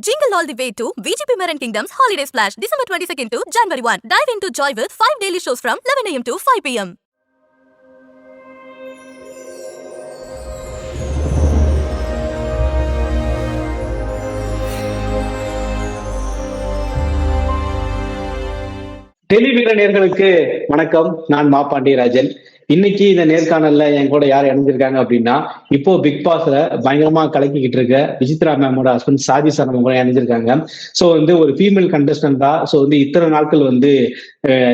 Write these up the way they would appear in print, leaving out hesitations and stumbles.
Jingle all the way to VGP Marin Kingdom's Holiday Splash, December 22nd to January 1. Dive into joy with 5 daily shows from 11 a.m. to 5 p.m. டெலிவிட நேர்களுக்கு வணக்கம். நான் மா பாண்டியராஜன். இன்னைக்கு இந்த நேர்காணல்ல என் கூட யார் இணைஞ்சிருக்காங்க அப்படின்னா, இப்போ பிக் பாஸ்ல பயங்கரமா கலக்கிக்கிட்டு இருக்க விசித்ரா மேமோட ஹஸ்பண்ட் சாதி சார் நம்ம கூட இணைஞ்சிருக்காங்க. ஸோ ஒரு ஃபீமேல் கண்டஸ்டன்டா ஸோ இத்தனை நாட்கள்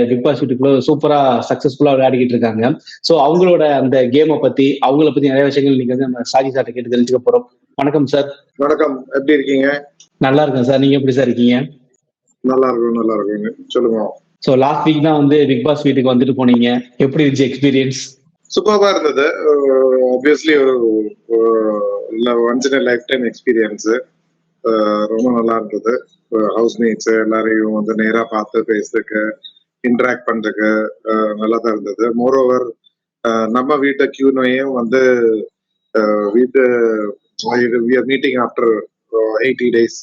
பிக் பாஸ் வீட்டுக்குள்ள சூப்பரா சக்சஸ்ஃபுல்லா விளையாடிக்கிட்டு இருக்காங்க. ஸோ அவங்களோட அந்த கேமை பத்தி அவங்கள பத்தி நிறைய விஷயங்கள் இன்னைக்கு நம்ம சாதி சார்ட்ட கேட்டு தெரிஞ்சுக்க போறோம். வணக்கம் சார். வணக்கம், எப்படி இருக்கீங்க? நல்லா இருக்கேன் சார். நீங்க எப்படி சார் இருக்கீங்க? நல்லா இருக்குங்க. சொல்லுங்க. ஸோ லாஸ்ட் வீக் தான் பிக் பாஸ் வீட்டுக்கு வந்துட்டு போனீங்க. எப்படி இருந்துச்சு எக்ஸ்பீரியன்ஸ்? சூப்பரா இருந்தது. ஆப்வியஸ்லி ஒரு once in life time experience. ரொம்ப நல்லா இருந்தது. ஹவுஸ் மேட்ஸ் எல்லாரையும் நேரா பார்த்து பேசுறதுக்கு, இன்டராக்ட் பண்றதுக்கு நல்லா தான் இருந்தது. மோரோவர் நம்ம வீட்டை கியூனையும் வீட்டு மீட்டிங் ஆஃப்டர் 80 days.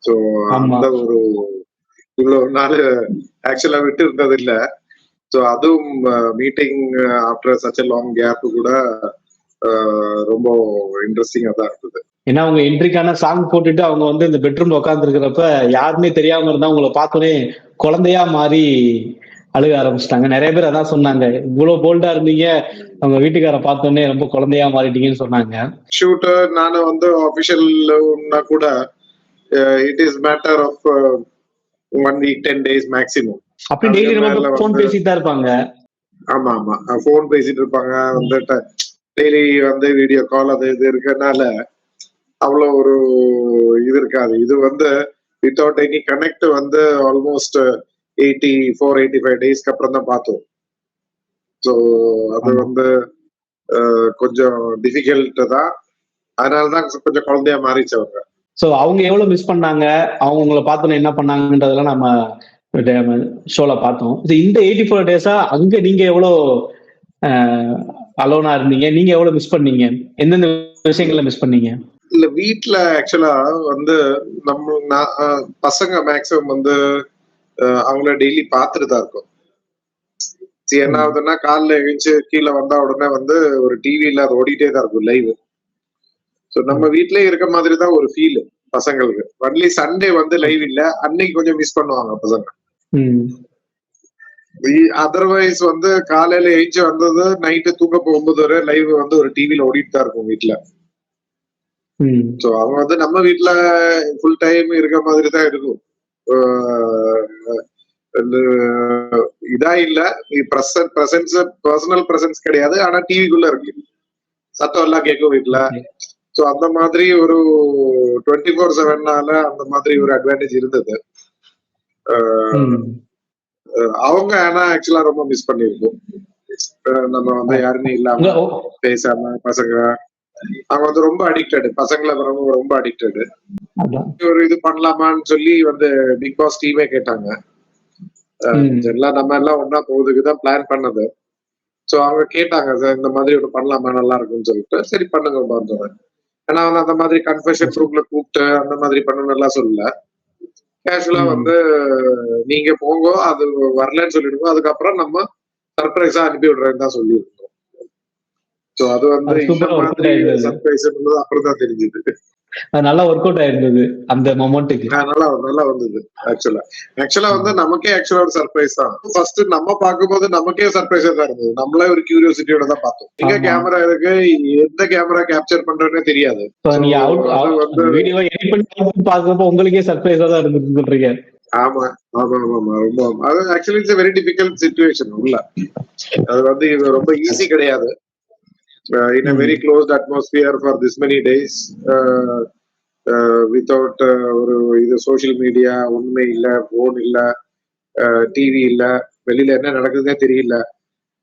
ஸோ அந்த ஒரு இவ்வளவு நாள் ஆக்சுவலா விட்டு இருந்தது இல்ல. ஸோ அதுவும் meeting after such a long gap கூட ரொம்ப இன்ட்ரெஸ்டிங்கா தான் இருந்தது. ஏன்னா அவங்க என்ட்ரிக்கான சாங் போட்டுட்டு அவங்க இந்த பெட்ரூம்ல உட்கார்ந்து இருக்கிறப்ப யாருமே தெரியாம இருந்தா உங்களை பார்த்தோன்னே குழந்தையா மாறி அழுக ஆரம்பிச்சிட்டாங்க. நிறைய பேர் அதான் சொன்னாங்க, இவ்வளவு போல்டா இருந்தீங்க, அவங்க வீட்டுக்கார பார்த்தோன்னே ரொம்ப குழந்தையா மாறிட்டீங்கன்னு சொன்னாங்க. ஷூட்டர் நானும் ஆஃபிஷியல்னா கூட it is matter of 1 week 10 days maximum. அப்படி டெய்லி நம்ம போன் பேசிட்டு தான் இருப்பாங்க. ஆமா, போன் பேசிட்டு இருப்பாங்க. டெய்லி வீடியோ கால் அது இது இருக்கனால அவ்வளவு ஒரு இது இருக்காது. இது வித்தவுட் எனி கனெக்ட் ஆல்மோஸ்ட் 84-85 daysக்கு அப்புறம் தான் பார்த்தோம். ஸோ அது கொஞ்சம் டிஃபிகல்ட் தான். அதனாலதான் கொஞ்சம் குழந்தையா மாறிச்சு அவங்க. ஸோ அவங்க எவ்வளவு மிஸ் பண்ணாங்க, அவங்க உங்களை பார்த்தோன்னு என்ன பண்ணாங்கன்றதெல்லாம் நம்ம ஷோல பார்த்தோம். இந்த 84 days அங்க நீங்க எவ்வளவு அலோனா இருந்தீங்க, நீங்க எவ்வளவு மிஸ் பண்ணீங்க, எந்தெந்த விஷயங்கள்ல மிஸ் பண்ணீங்க? இல்ல வீட்டுல ஆக்சுவலா நம்ம பசங்க மேக்சிமம் அவங்கள டெய்லி பார்த்துட்டு தான் இருக்கும். என்ன ஆகுதுன்னா, காலைல எழுந்து கீழே வந்தா உடனே ஒரு டிவில அது ஓடிட்டே தான் இருக்கும் லைவ். ஸோ நம்ம வீட்லயே இருக்க மாதிரி தான் ஒரு ஃபீல் பசங்களுக்கு. ஒன்லி சண்டே லைவ் இல்ல, அன்னைக்கு கொஞ்சம் மிஸ் பண்ணுவாங்க பசங்க. அதர்வைஸ் காலையில எழுந்து வந்தது நைட்டு தூங்க போகும்போது வரை லைவ் ஒரு டிவில ஓடிட்டு தான் இருக்கும் வீட்டுல. சோ அவங்க நம்ம வீட்டுல ஃபுல் டைம் இருக்க மாதிரி தான் இருக்கும். இதா இல்ல, பர்சனல் பிரசன்ஸ் கிடையாது, ஆனா டிவிக்குள்ள இருக்கு, சத்தம் எல்லாம் கேட்கும் வீட்டுல. சோ அந்த மாதிரி ஒரு 24/7 அந்த மாதிரி ஒரு அட்வான்டேஜ் இருந்தது. அவங்க ஆனா ஆக்சுவலா ரொம்ப மிஸ் பண்ணிருக்கோம். நம்ம யாருமே இல்லாம பேசாம பசங்க அவங்க ரொம்ப அடிக்டட், பசங்களை ரொம்ப அடிக்டட். ஒரு இது பண்ணலாமான்னு சொல்லி பிக் பாஸ் டீமே கேட்டாங்க. எல்லாம் நம்ம எல்லாம் ஒன்னா போகுதுக்குதான் பிளான் பண்ணது. சோ அவங்க கேட்டாங்க, சார் இந்த மாதிரி ஒண்ணு பண்ணலாமா, நல்லா இருக்கும்னு சொல்லிட்டு, சரி பண்ணுங்க சொல்றேன். ஏன்னா அந்த மாதிரி கன்ஃபெஷன் ரூம்ல கூப்பிட்டு அந்த மாதிரி பண்ணணும் எல்லாம் சொல்லல. கேஷுவலா நீங்க போங்க, அது வரலன்னு சொல்லிடுவோம், அதுக்கப்புறம் நம்ம சர்ப்ரைஸா அனுப்பி விடுறேன்னு தான் சொல்லியிருக்கோம். சோ அது இந்த மாதிரி சர்ப்ரைஸ் அப்புறம் தான் தெரிஞ்சது. நல்லா ஒர்க் அவுட் ஆயிருந்தது அந்த மொமெண்ட்டுக்கு. நல்லா வந்தது. ஆக்சுவலா நமக்கே ஆக்சுவலா ஒரு சர்ப்ரைஸ் தான். ஃபர்ஸ்ட் நம்ம பார்க்கும்போது நமக்கே சர்ப்ரைஸா தான் இருந்தது. நம்மளே ஒரு கியூரியாசிட்டியோட தான் பார்த்தோம். எங்க கேமரா இருக்கு, எந்த கேமரா கேப்சர் பண்றேன்னே தெரியாது. உங்களுக்கே சர்ப்ரைஸா தான் இருந்தது. ஆமா, ரொம்ப அது actually it's very difficult situation உள்ள. அது இது ரொம்ப ஈஸி கிடையாது. In a very closed atmosphere for this many days, without ஒரு இது சோசியல் மீடியா ஒண்ணுமே இல்ல, போன் இல்ல, டிவி இல்ல, வெளியில என்ன நடக்குதுன்னே தெரியல.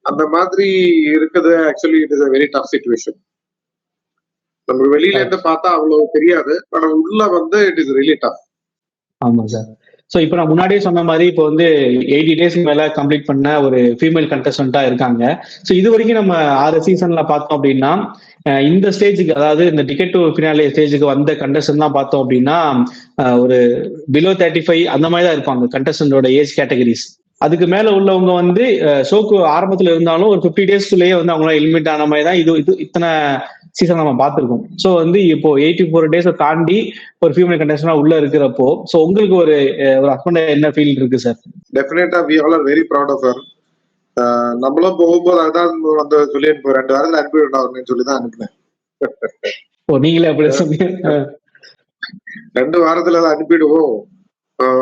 அந்த மாதிரி இருக்குது. Actually it is a very tough situation. நம்ம வெளியில இருந்து பார்த்தா அவ்வளவு தெரியாது, ஆனா உள்ள இட் இஸ் really tough. ஆமா சார். ஸோ இப்போ நான் முன்னாடியே சொன்ன மாதிரி இப்போ வந்து 80 டேஸ்க்கு மேல கம்ப்ளீட் பண்ண ஒரு ஃபீமேல் கண்டஸ்டன்டா இருக்காங்க. ஸோ இது வரைக்கும் நம்ம 6 சீசன்ல பார்த்தோம் அப்படின்னா இந்த ஸ்டேஜுக்கு, அதாவது இந்த டிக்கெட் டு ஃபினாலே ஸ்டேஜுக்கு வந்த கண்டஸ்டன்ட் தான் பார்த்தோம் அப்படின்னா ஒரு பிலோ 35 அந்த மாதிரி தான் இருப்பாங்க கண்டஸ்டன்டோட ஏஜ் கேட்டகரிஸ். அதுக்கு மேல உள்ளவங்க வந்து ஷோக்கு ஆரம்பத்துல இருந்தாலும் ஒரு 50 டேஸ்க்குள்ளேயே வந்து அவங்களாம் எலிமிட் ஆன மாதிரி தான் இது இத்தனை சீசன் நம்ம பார்த்திருக்கோம். ஸோ வந்து இப்போ 84 டேஸை தாண்டி ஒரு ஃபீமேல் கண்டஸ்டன்டா உள்ள இருக்கிறப்போ, ஸோ உங்களுக்கு ஒரு ஹஸ்பண்ட் என்ன ஃபீல் இருக்கு sir? Definitely we all are very proud of her. நம்மளும் போகும்போது அதான் வந்து சொல்லி அனுப்பி 2 வாரத்துல அனுப்பிவிடணும் சொல்லிதான் அனுப்பினேன். நீங்களே அப்படி சொன்னீங்க. 2 வாரத்துல அனுப்பிடுவோம்.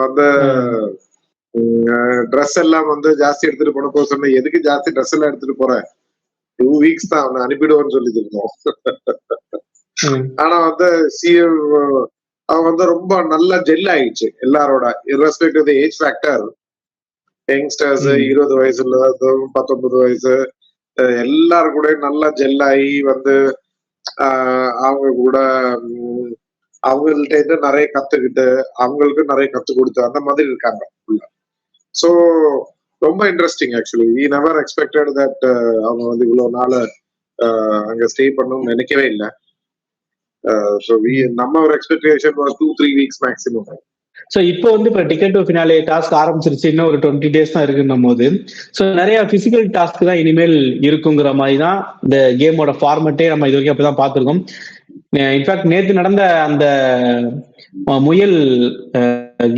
அந்த ட்ரெஸ் எல்லாம் வந்து ஜாஸ்தி எடுத்துட்டு போன சொன்ன, எதுக்கு ஜாஸ்தி ட்ரெஸ் எல்லாம் எடுத்துட்டு போறேன், 2 வீக்ஸ் தான் அவனை அனுப்பிடுவோம்னு சொல்லிட்டு இருந்தோம். ஆனா வந்து அவன் வந்து ரொம்ப நல்லா ஜெல் ஆயிடுச்சு எல்லாரோட, இர்ரெஸ்பெக்டிவ் ஏஜ் ஃபேக்டர். யங்ஸ்டர்ஸ் 20 வயசுல 19 வயசு எல்லாரும் கூட நல்லா ஜெல் ஆகி வந்து அவங்க கூட அவங்கள்ட்ட இருந்து நிறைய கத்துக்கிட்டு அவங்களுக்கு நிறைய கத்து கொடுத்து அந்த மாதிரி இருக்காங்க. ஸோ ரொம்ப interesting. Actually we never expected that அவங்க வந்து இவ்வளவு நாள் அங்க ஸ்டே பண்ணணும்னு நினைக்கவே இல்லை. ஸோ நம்ம ஒரு expectation was 2-3 weeks maximum. So இப்போ வந்து இப்போ டிக்கெட் டு ஃபினாலே டாஸ்க் ஆரம்பிச்சிருச்சு, இன்னும் ஒரு 20 டேஸ் தான் இருக்குன்னும் போது, ஸோ நிறைய பிசிக்கல் டாஸ்க் தான் இனிமேல் இருக்குங்கிற மாதிரி தான் இந்த கேமோட ஃபார்மேட்டே நம்ம இது வரைக்கும் அப்படிதான் பார்த்துருக்கோம். இன்ஃபேக்ட் நேற்று நடந்த அந்த முயல்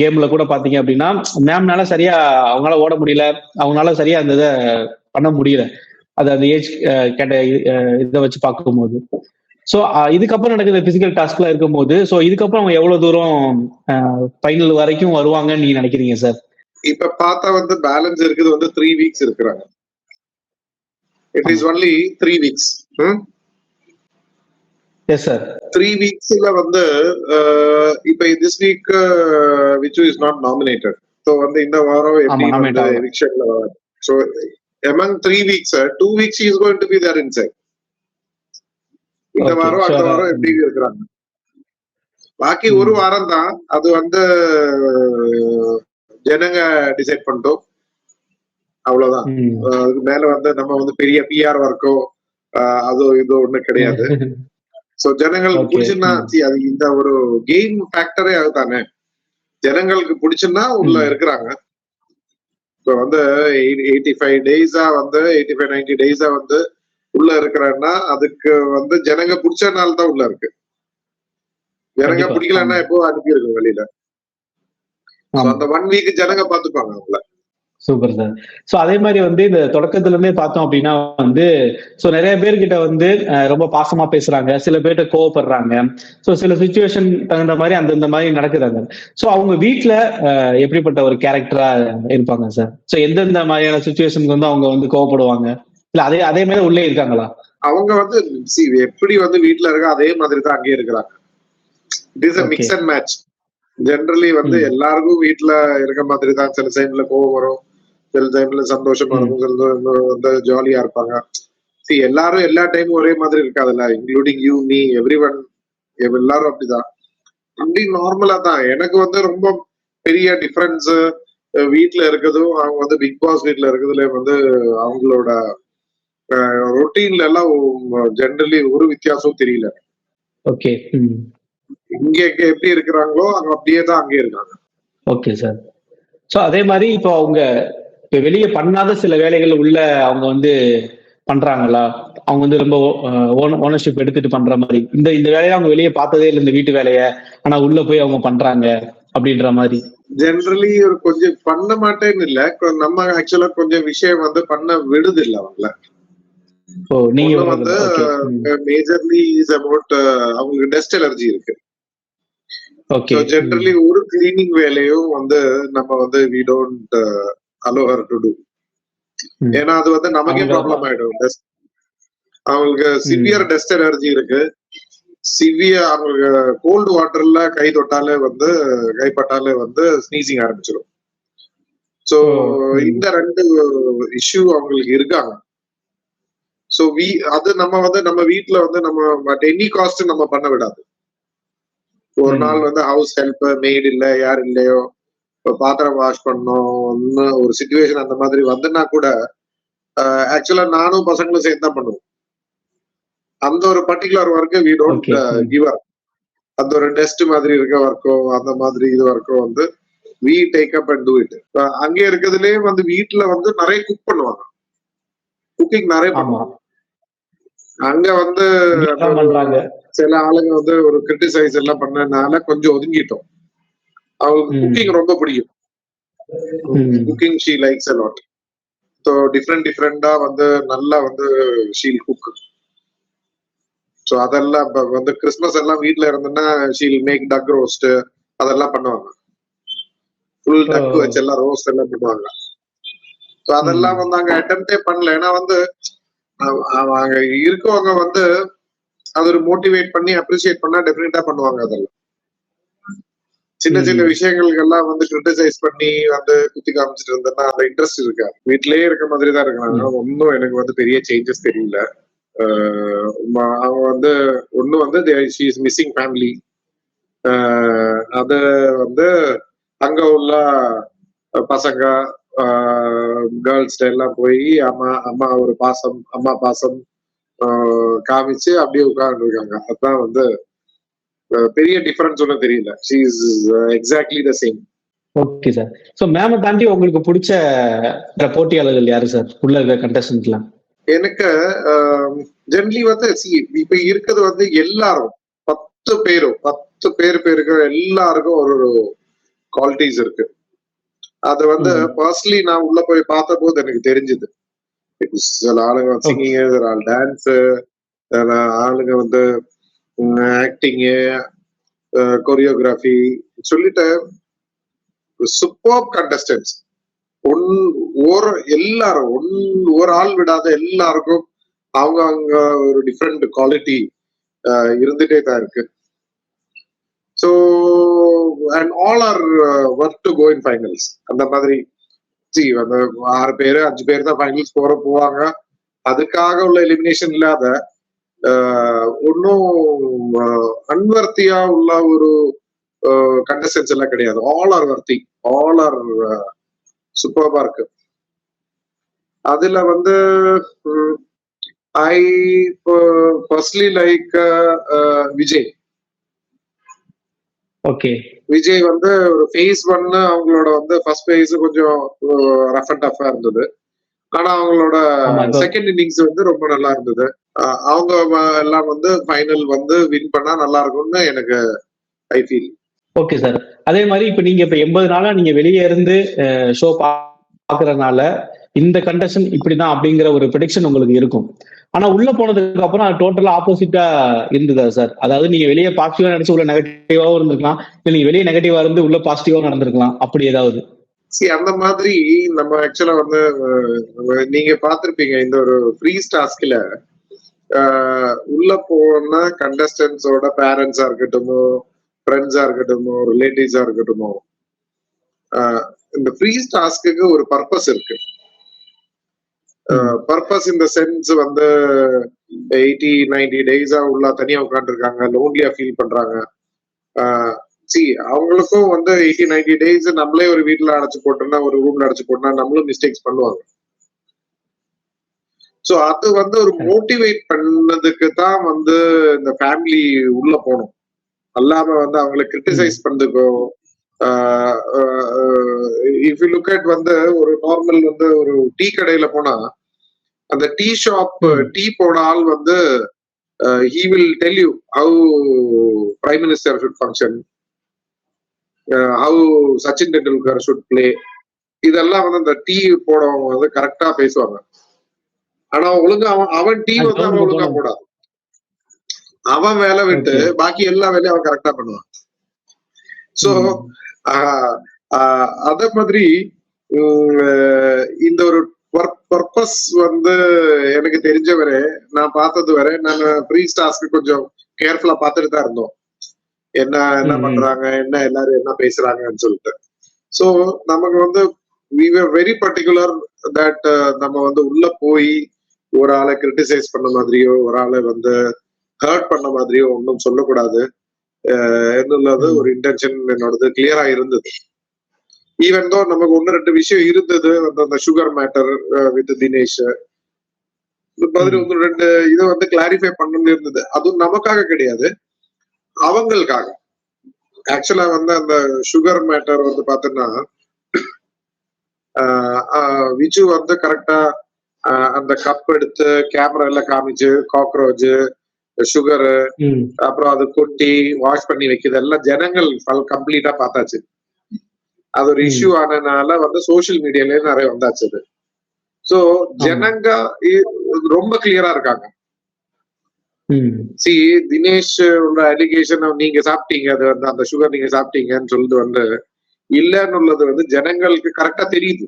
கேம்ல கூட பாத்தீங்க அப்படின்னா மேம்னால சரியா அவங்களால ஓட முடியல, அவங்களால சரியா அந்த இதை பண்ண முடியல, அது அந்த ஏஜ் கேட்ட இதை வச்சு பார்க்கும்போது. ஸோ இதுக்கப்புறம் நடக்குது பிசிக்கல் டாஸ்க்லாம் இருக்கும்போது, ஸோ இதுக்கப்புறம் அவங்க எவ்வளவு தூரம் ஃபைனல் வரைக்கும் வருவாங்கன்னு நீங்க நினைக்கிறீங்க சார்? இப்ப பார்த்தா வந்து பேலன்ஸ் இருக்குது வந்து 3 வீக்ஸ் இருக்கிறாங்க. It is only 3 weeks. Yes sir. 3 வீக்ஸ்ல வந்து இப்ப this week which is not nominated. So வந்து இந்த வாரம் எப்படி எவிக்ஷன்ல வராது. So among 3 weeks 2 weeks he is going to be there inside. இந்த வாரம் அடுத்த வாரம் எப்படி இருக்கிறாங்க. பாக்கி ஒரு வாரம் தான் அது வந்து ஜனங்க டிசைட் பண்ணிட்டோம், அவ்வளவுதான். அதுக்கு மேல வந்து நம்ம வந்து பெரிய பிஆர் ஒர்க்கோ அதோ இதோ ஒண்ணு கிடையாது. சோ ஜனங்களுக்கு பிடிச்சுன்னா அது இந்த ஒரு கேம் ஃபேக்டரே அதுதானே. ஜனங்களுக்கு பிடிச்சுன்னா உள்ள இருக்கிறாங்க. இப்ப வந்து 85 டேஸா வந்து 85-90 டேஸா வந்து உள்ள இருக்கிறன்னா அதுக்கு வந்து ஜனங்க பிடிச்சனால தான் உள்ள இருக்கு. ஜனங்க பிடிக்கலன்னா எப்போ அனுப்பி இருக்கு வெளியில. அந்த 1 வீக் ஜனங்க பாத்துப்பாங்க அவங்கள. Super sir. சோ அதே மாதிரி வந்து இந்த தொடக்கத்துல இருந்தே பார்த்தோம் அப்படின்னா வந்து சோ நிறைய பேர்கிட்ட வந்து ரொம்ப பாசமா பேசுறாங்க, சில பேர்கிட்ட கோவப்படுறாங்க. சோ சில சிச்சுவேஷன் தகுந்த மாதிரி அந்தந்த மாதிரி நடக்குறாங்க. சோ அவங்க வீட்டுல எப்படிப்பட்ட ஒரு கேரக்டரா இருப்பாங்க சார்? சோ எந்தெந்த மாதிரியான சிச்சுவேஷனுக்கு வந்து அவங்க வந்து கோவப்படுவாங்க, இல்ல அதே மாதிரி உள்ளே இருக்காங்களா? அவங்க வந்து எப்படி வந்து வீட்டுல இருக்க அதே மாதிரி தான் அங்கேயே இருக்கிறாங்க. It is a mix and match. Generally வந்து எல்லாருக்கும் வீட்டுல இருக்க மாதிரி தான். சில டைம்ல கோவம் வரும், சில டைம்ல சந்தோஷமா இருக்கும், சில வந்து ஜாலியா இருப்பாங்க. எல்லாரும் எல்லா டைமும் ஒரே மாதிரி இருக்காதுல்ல, இன்க்ளூடிங் யூ மீ எவ்ரிவன். எல்லாரும் அப்படிதான், அப்படி நார்மலா தான். எனக்கு வந்து ரொம்ப பெரிய டிஃபரன்ஸ் வீட்டுல இருக்கிறதும் அவங்க வந்து பிக் பாஸ் வீட்டுல இருக்கிறதுல வந்து அவங்களோட ரொட்டீன்ல எல்லாம் ஜெனரலி ஒரு வித்தியாசம் தெரியல. ஓகே. இங்க எப்படி இருக்கிறாங்களோ அங்க அப்படியே தான் அங்கே இருக்காங்க. Okay sir. சோ அதே மாதிரி இப்போ அவங்க வெளியே பண்ணாத சில வேலைகள் உள்ள அவங்க வந்து பண்றாங்களா? அவங்க வந்து ரொம்ப ஓனர்ஷிப் எடுத்துட்டு பண்ற மாதிரி இந்த வேலையை அவங்க வெளியே பார்த்ததே இல்லை, இந்த வீட்டு வேலைய, ஆனா உள்ள போய் அவங்க பண்றாங்க அப்படின்ற மாதிரி. ஜெனரலி ஒரு கொஞ்சம் பண்ண மாட்டேன்னு இல்ல, நம்ம ஆக்சுவலா கொஞ்சம் விஷயம் வந்து பண்ண விடுது இல்ல அவங்கள. நீங்க வந்து மேஜர்லி இஸ் அபவுட் அவங்களுக்கு டஸ்ட் அலர்ஜி இருக்கு. ஜெனரலி ஒரு கிளீனிங் வேலையும் வந்து நம்ம வந்து we don't allow her to do. ஏன்னா அது வந்து நமக்கே ப்ராப்ளம் ஆயிடும். அவங்களுக்கு சிவியர் டஸ்ட் அலர்ஜி இருக்கு. சிவியர் அவங்களுக்கு கோல்டு வாட்டர்ல கை தொட்டாலே வந்து கைப்பட்டாலே வந்து ஸ்னீசிங் ஆரம்பிச்சிடும். சோ இந்த 2 இஷ்யூ அவங்களுக்கு இருக்காங்க. சோ அது நம்ம வந்து நம்ம வீட்டுல வந்து நம்ம அட் எனி காஸ்ட் நம்ம பண்ண விடாது. ஒரு நாள் வந்து ஹவுஸ் ஹெல்ப் மெய்ட் இல்ல யார் இல்லையோ இப்ப பாத்திரம் வாஷ் பண்ணணும் ஒரு சிச்சுவேஷன் அந்த மாதிரி வந்துன்னா கூட ஆக்சுவலா நானும் பசங்களும் சேர்ந்து தான் பண்ணுவோம். அந்த ஒரு particular work we don't give up. அந்த ஒரு டெஸ்ட் மாதிரி இருக்க ஒர்க்கோ அந்த மாதிரி இது ஒர்க்கோ வந்து we take up and do it. அங்கே இருக்கிறதுலயே வந்து வீட்டுல வந்து நிறைய குக் பண்ணுவாங்க, குக்கிங் நிறைய பண்ணுவாங்க. அங்க வந்து சில ஆளுங்க வந்து ஒரு கிரிட்டிசைஸ் எல்லாம் பண்ணனால கொஞ்சம் ஒதுங்கிட்டோம். அவங்களுக்கு குக்கிங் ரொம்ப பிடிக்கும். Cooking she likes a lot. So டிஃப்ரெண்டா வந்து நல்லா வந்து ஷீல் குக். ஸோ அதெல்லாம் வந்து கிறிஸ்மஸ் எல்லாம் வீட்டுல இருந்ததுன்னா ஷீல் மேக் டக் ரோஸ்ட் அதெல்லாம் பண்ணுவாங்க. ஃபுல் டக் வச்சு எல்லாம் ரோஸ்ட் எல்லாம் பண்ணுவாங்க. ஸோ அதெல்லாம் வந்து அங்க அட்டெம்ப்டே பண்ணல. ஏன்னா வந்து அங்க இருக்கவங்க வந்து அது ஒரு மோட்டிவேட் பண்ணி அப்ரிசியேட் பண்ணா டெஃபினட்டா பண்ணுவாங்க. அதெல்லாம் சின்ன சின்ன விஷயங்களுக்கெல்லாம் வந்து கிரிட்டிசைஸ் பண்ணி வந்து குத்தி காமிச்சிட்டு இருந்தேன்னா அந்த இன்ட்ரெஸ்ட் இருக்காது. வீட்லயே இருக்க மாதிரி தான் இருக்காங்க. ஒன்னும் எனக்கு வந்து பெரிய சேஞ்சஸ் தெரியல. அவங்க வந்து ஒண்ணு வந்து ஷீ இஸ் மிஸ்ஸிங் ஃபேமிலி. அத வந்து அங்க உள்ள பசங்க கேர்ள்ஸ் எல்லாம் போய் அம்மா ஒரு பாசம், அம்மா பாசம் காமிச்சு அப்படியே உட்கார்ந்து இருக்காங்க. அதுதான் வந்து பெரிய டிஃபரன்ஸ் ஒன்றும் தெரியல. She is exactly the same. Okay sir. So மேம தாண்டி உங்களுக்கு பிடிச்ச போட்டியாளர்கள் யாரு சார் உள்ள இருக்க கண்டஸ்டன்ட்லாம்? எனக்கு ஜென்ரலி வந்து இப்ப இருக்கிறது வந்து எல்லாரும் 10 பேருக்கு எல்லாருக்கும் ஒரு குவாலிட்டிஸ் இருக்கு. அது வந்து பர்சனலி நான் உள்ள போய் பார்த்த போது எனக்கு தெரிஞ்சது. சில ஆளுங்க சிங்கிங், சில ஆள் டான்ஸ், ஆளுங்க வந்து ஆக்டிங்கு, கொரியோகிராஃபி சொல்லிட்டு சூப்பர் கண்டஸ்டன்ஸ். எல்லாரும் ஒரு ஆள் விடாத எல்லாருக்கும் அவங்க ஒரு டிஃப்ரெண்ட் குவாலிட்டி இருந்துட்டே தான் இருக்கு. So and all are work to go in finals. அந்த மாதிரி அந்த 6 பேரு 5 பேர் தான் ஃபைனல்ஸ் போவாங்க. அதுக்காக உள்ள எலிமினேஷன் இல்லாத ஒன்னும் அன்வர்த்தியா உள்ள ஒரு கண்டஸ்டன்ஸ் எல்லாம் கிடையாது. All are worthy, all are சூப்பர்பா இருக்கு. அதுல வந்து I personally like Vijay. Okay, Vijay வந்து ஒரு ஃபேஸ் 1 அவங்களோட வந்து ஃபர்ஸ்ட் ஃபேஸ் கொஞ்சம் ரஃப் அண்ட் டஃபா இருந்தது. ஆனா அவங்களோட செகண்ட் இன்னிங்ஸ் வந்து ரொம்ப நல்லா இருந்தது. அவங்க எல்லாம் வந்து ஃபைனல் வந்து வின் பண்ணா நல்லா இருக்கும்னு எனக்கு ஐ ஃபீல். Okay sir. அதே மாதிரி இப்ப நீங்க 80 நாளா நீங்க வெளியே இருந்து ஷோ பாக்குறதுனால இந்த கண்டஷன் இப்படிதான் அப்படிங்கிற ஒரு ப்ரெடிக்ஷன் உங்களுக்கு இருக்கும். ஆனா உள்ள போனதுக்கு அப்புறம் அது டோட்டலா ஆப்போசிட்டா இருந்ததா சார்? அதாவது நீங்க வெளியே பாசிட்டிவா நினைச்சு உள்ள நெகட்டிவாவும் இருந்திருக்கலாம், இல்ல நீங்க வெளியே நெகட்டிவா இருந்து உள்ள பாசிட்டிவா நடந்திருக்கலாம், அப்படி ஏதாவது? அந்த மாதிரி நம்ம ஆக்சுவலா வந்து நீங்க பாத்திருப்பீங்க இந்த ஒரு ஃப்ரீஸ் டாஸ்க்ல உள்ள போனா கண்டஸ்டன்ஸோட பேரண்ட்ஸா இருக்கட்டுமோ, ஃப்ரெண்ட்ஸா இருக்கட்டுமோ, ரிலேட்டிவ்ஸா இருக்கட்டுமோ, இந்த ஃப்ரீஸ் டாஸ்க்கு ஒரு பர்பஸ் இருக்கு. பர்பஸ் இந்த சென்ஸ் வந்து 80-90 டேஸா உள்ள தனியா உட்காந்து இருக்காங்க, லோன்லியா ஃபீல் பண்றாங்க. அவங்களுக்கும் வந்து 80-90 டேஸ் நம்மளே ஒரு வீட்டுல அடைச்சு போட்டோம்னா, ஒரு ரூம்ல அடைச்சு போட்டோம்னா நம்மளும் மிஸ்டேக்ஸ் பண்ணுவாங்க. சோ அது வந்து ஒரு மோட்டிவேட் பண்ணதுக்கு தான் வந்து இந்த ஃபேமிலி உள்ள போகணும். அல்லாம வந்து அவங்களை கிரிட்டிசைஸ் பண்றதுக்கோ. இஃப் யூ லுக் அட் வந்து ஒரு நார்மல் வந்து ஒரு டீ கடையில போனா அந்த டீ ஷாப் டீ போட ஆள் வந்து he will tell you how prime minister should function, how Sachin Tendulkar should play. இதெல்லாம் வந்து அந்த டீ போடவங்க வந்து கரெக்டா பேசுவாங்க. ஆனா ஒழுங்கா அவன் டீ வந்து அவன் ஒழுங்கா போடாது. அவன் வேலை விட்டு பாக்கி எல்லா வேலையும் அவன் கரெக்டா பண்ணுவான். சோ அத மாதிரி இந்த ஒரு பர்பஸ் வந்து எனக்கு தெரிஞ்ச வரை, நான் பார்த்தது வரை, நான் ஃப்ரீஸ் டாஸ்க் கொஞ்சம் கேர்ஃபுல்லா பார்த்துட்டு தான் இருந்தோம். என்ன பண்றாங்க, என்ன எல்லாரும் என்ன பேசுறாங்கன்னு சொல்லிட்டு. சோ நமக்கு வந்து we were very particular that நம்ம வந்து உள்ள போய் ஒரு ஆளை கிரிட்டிசைஸ் பண்ண மாதிரியோ, ஒரு ஆளை வந்து ஹர்ட் பண்ண மாதிரியோ ஒன்றும் சொல்லக்கூடாது என்னது ஒரு இன்டென்ஷன் என்னோடது கிளியரா இருந்தது. ஈவன் தோ நமக்கு 1-2 விஷயம் இருந்தது அந்த சுகர் மேட்டர் வித் தினேஷ் பதில் 1-2 இதை வந்து கிளாரிஃபை பண்ணணும்னு இருந்தது. அதுவும் நமக்காக கிடையாது, அவங்களுக்காக. ஆக்சுவலா வந்து அந்த சுகர் மேட்டர் வந்து பாத்தீங்கன்னா விஜு வந்து கரெக்டா அந்த கப் எடுத்து கேமரா எல்லாம் காமிச்சு காக்ரோச் சுகரு அப்புறம் அது கொட்டி வாஷ் பண்ணி வைக்கிறது எல்லாம் ஜனங்கள் கம்ப்ளீட்டா பார்த்தாச்சு. அது ஒரு இஷ்யூ ஆனதுனால வந்து சோசியல் மீடியாலயே நிறைய வந்தாச்சு அது. சோ ஜனங்க ரொம்ப கிளியரா இருக்காங்க. சி தினேஷ் உள்ள அலிகேஷன் நீங்க சாப்பிட்டீங்க, அது வந்து அந்த சுகர் நீங்க சாப்பிட்டீங்கன்னு சொல்லிட்டு வந்து இல்லன்னு உள்ளது வந்து ஜனங்களுக்கு கரெக்டா தெரியுது.